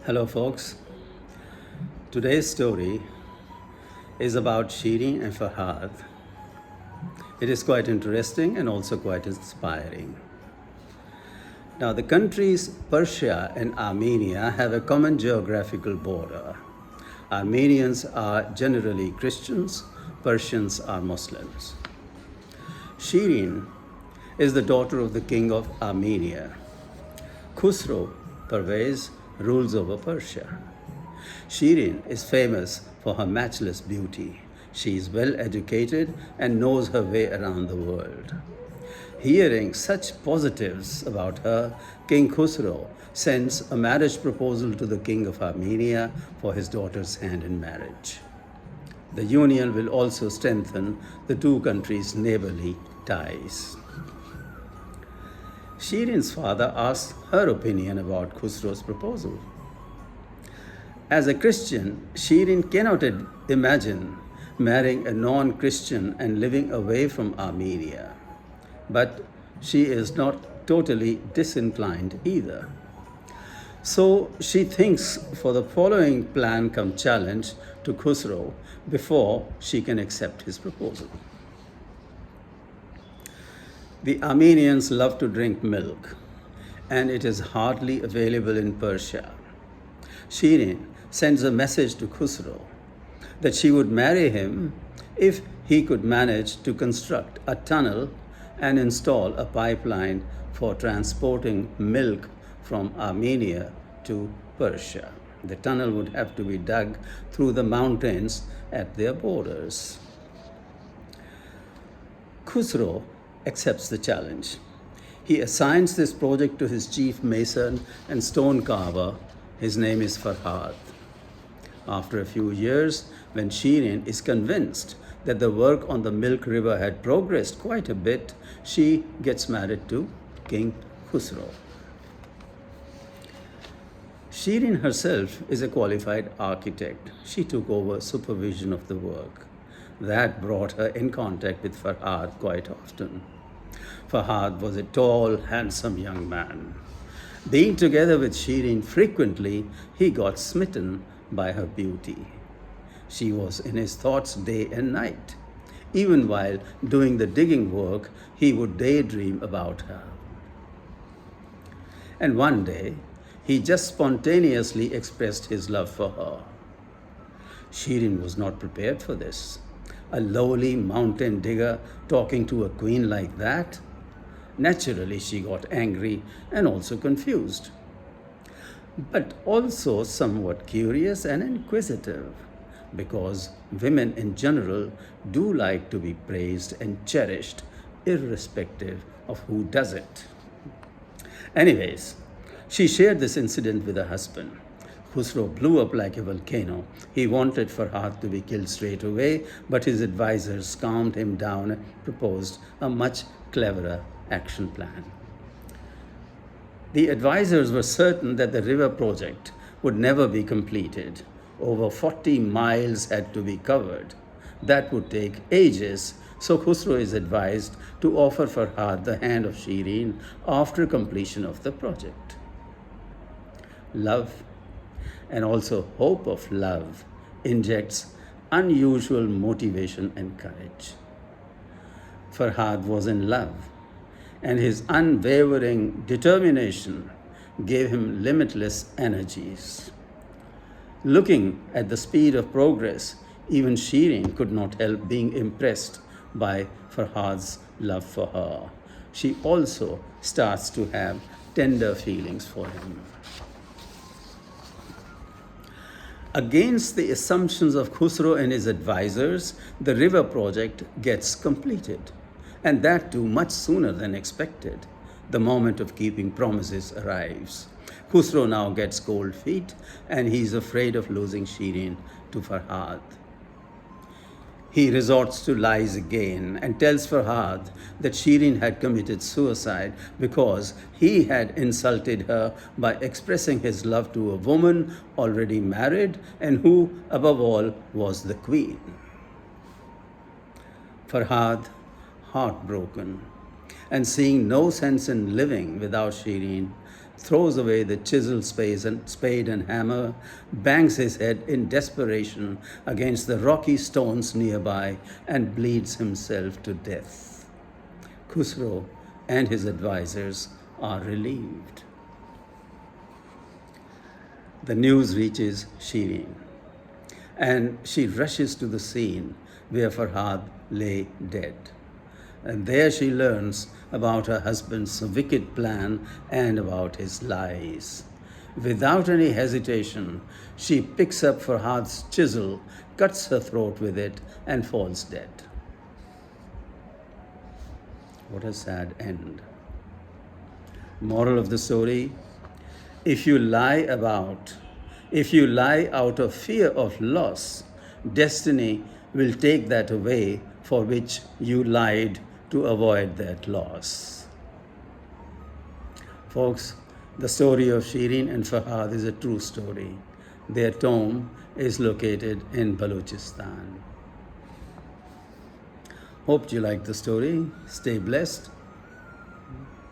Hello, folks. Today's story is about Shirin and Farhad. It is quite interesting and also quite inspiring. Now, the countries Persia and Armenia have a common geographical border. Armenians are generally Christians, Persians are Muslims. Shirin is the daughter of the king of Armenia. Khusro Pervez rules over Persia. Shirin is famous for her matchless beauty. She is well educated and knows her way around the world. Hearing such positives about her, King Khusro sends a marriage proposal to the king of Armenia for his daughter's hand in marriage. The union will also strengthen the two countries' neighborly ties. Shirin's father asked her opinion about Khusro's proposal. As a Christian, Shirin cannot imagine marrying a non-Christian and living away from Armenia. But she is not totally disinclined either. So she thinks for the following plan come challenge to Khusro before she can accept his proposal. The Armenians love to drink milk, and it is hardly available in Persia. Shirin sends a message to Khusro that she would marry him if he could manage to construct a tunnel and install a pipeline for transporting milk from Armenia to Persia. The tunnel would have to be dug through the mountains at their borders. Khusro accepts the challenge. He assigns this project to his chief mason and stone carver. His name is Farhad. After a few years, when Shirin is convinced that the work on the Milk River had progressed quite a bit, she gets married to King Khusro. Shirin herself is a qualified architect. She took over supervision of the work. That brought her in contact with Farhad quite often. Farhad was a tall, handsome young man. Being together with Shirin frequently, he got smitten by her beauty. She was in his thoughts day and night. Even while doing the digging work, he would daydream about her. And one day, he just spontaneously expressed his love for her. Shirin was not prepared for this. A lowly mountain digger talking to a queen like that? Naturally, she got angry and also confused, but also somewhat curious and inquisitive, because women in general do like to be praised and cherished, irrespective of who does it. Anyways, she shared this incident with her husband. Khusro blew up like a volcano. He wanted Farhad to be killed straight away, but his advisors calmed him down and proposed a much cleverer action plan. The advisors were certain that the river project would never be completed. Over 40 miles had to be covered. That would take ages, so Khusro is advised to offer Farhad the hand of Shirin after completion of the project. Love, and also hope of love, injects unusual motivation and courage. Farhad was in love, and his unwavering determination gave him limitless energies. Looking at the speed of progress, even Shirin could not help being impressed by Farhad's love for her. She also starts to have tender feelings for him. Against the assumptions of Khusro and his advisors, the river project gets completed, and that too much sooner than expected. The moment of keeping promises arrives. Khusro now gets cold feet, and he is afraid of losing Shirin to Farhad. He resorts to lies again and tells Farhad that Shirin had committed suicide because he had insulted her by expressing his love to a woman already married and who, above all, was the queen. Farhad, heartbroken, and seeing no sense in living without Shirin, throws away the chisel spade and hammer, bangs his head in desperation against the rocky stones nearby, and bleeds himself to death. Khusro and his advisors are relieved. The news reaches Shirin, and she rushes to the scene where Farhad lay dead. And there she learns about her husband's wicked plan and about his lies. Without any hesitation, she picks up Farhad's chisel, cuts her throat with it, and falls dead. What a sad end. Moral of the story: if you lie out of fear of loss, destiny will take that away for which you lied to avoid that loss. Folks, the story of Shirin and Farhad is a true story. Their tomb is located in Balochistan. Hope you liked the story. Stay blessed.